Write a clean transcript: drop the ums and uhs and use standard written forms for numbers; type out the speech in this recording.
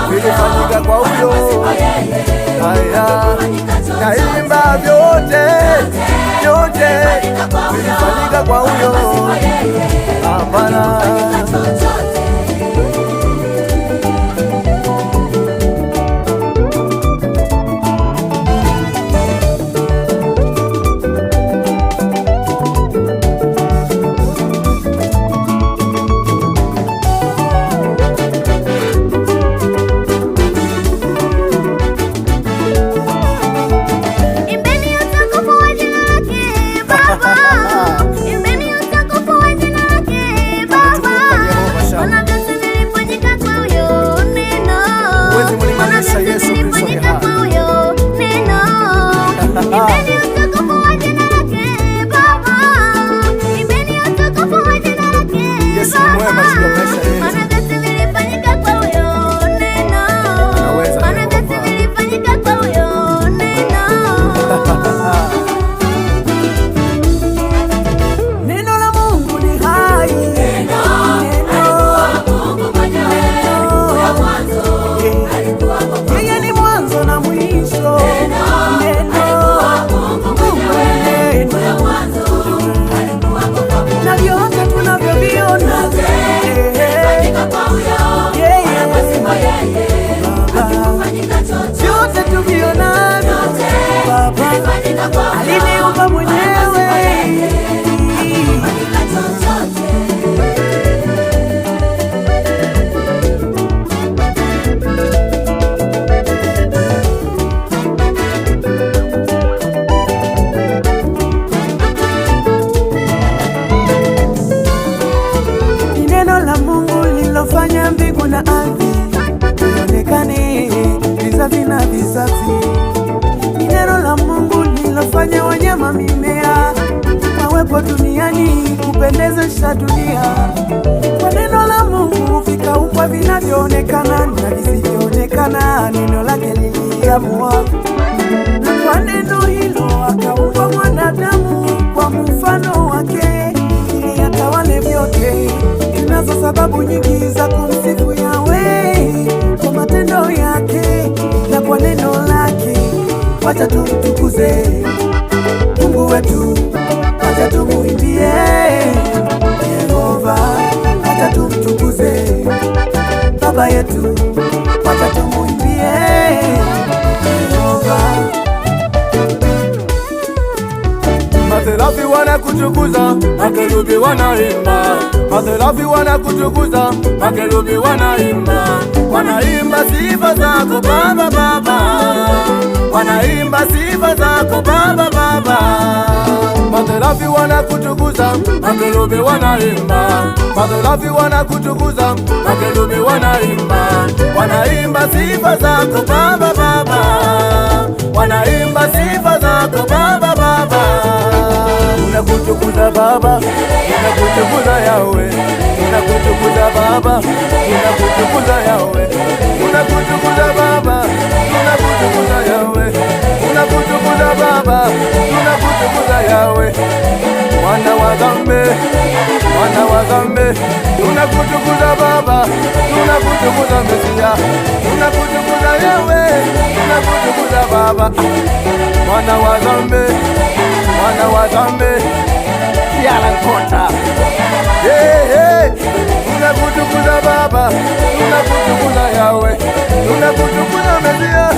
vilifanyika kwa huyo. Haya, naimba vyote vilifanyika kwa huyo. Hapana, aliniumba mwenyewe. Ni neno la Mungu lilofanya mbingu na ardhi ionekane vizazi na vizazi. Ni neno la Mungu lilofanya wanyama, mimea wawepo duniani kupendezesha dunia. Kwa neno la Mungu vikaumbwa vinavyoonekana na visivyoonekana, neno lake liliamua. Na kwa neno hilo akaumba mwanadamu kwa mfano wake, ili atawale vyote. Tunazo sababu nyingi za kumsifu Yahweh kwa matendo yake na kwa neno lake. Wacha tumtukuze Mungu wetu, wacha tumuimbie Yehova, wacha tumtukuze Baba yetu, wacha tumuimbie Yehova. Maserafi wanakutukuza, makerubi wanaimba. Maserafi wanakutukuza, makerubi wanaimba. Wanaimba sifa zako Baba, Baba. Wanaimba sifa zako Baba, Baba. Maserafi wanakutukuza, makerubi wanaimba. Maserafi wanakutukuza, makerubi wanaimba. Wanaimba sifa zako Baba, Baba. Wanaimba sifa zako Baba, Baba. Tunakutukuza Baba, tunakutukuza Yahweh, tunakutukuza Baba, tunakutukuza Yahweh, tunakutukuza Baba, tunakutukuza Yahweh, tunakutukuza Baba, tunakutukuza Yahweh. Mwana wa dhambi, mwana wa dhambi, tunakutukuza Baba, tunakutukuza Mesia, tunakutukuza Yahweh, tunakutukuza Baba. Mwana wa dhambi, mwana wa dhambi, yala nkota. Tunakutukuza Baba, tunakutukuza Yahweh, tunakutukuza Mesia,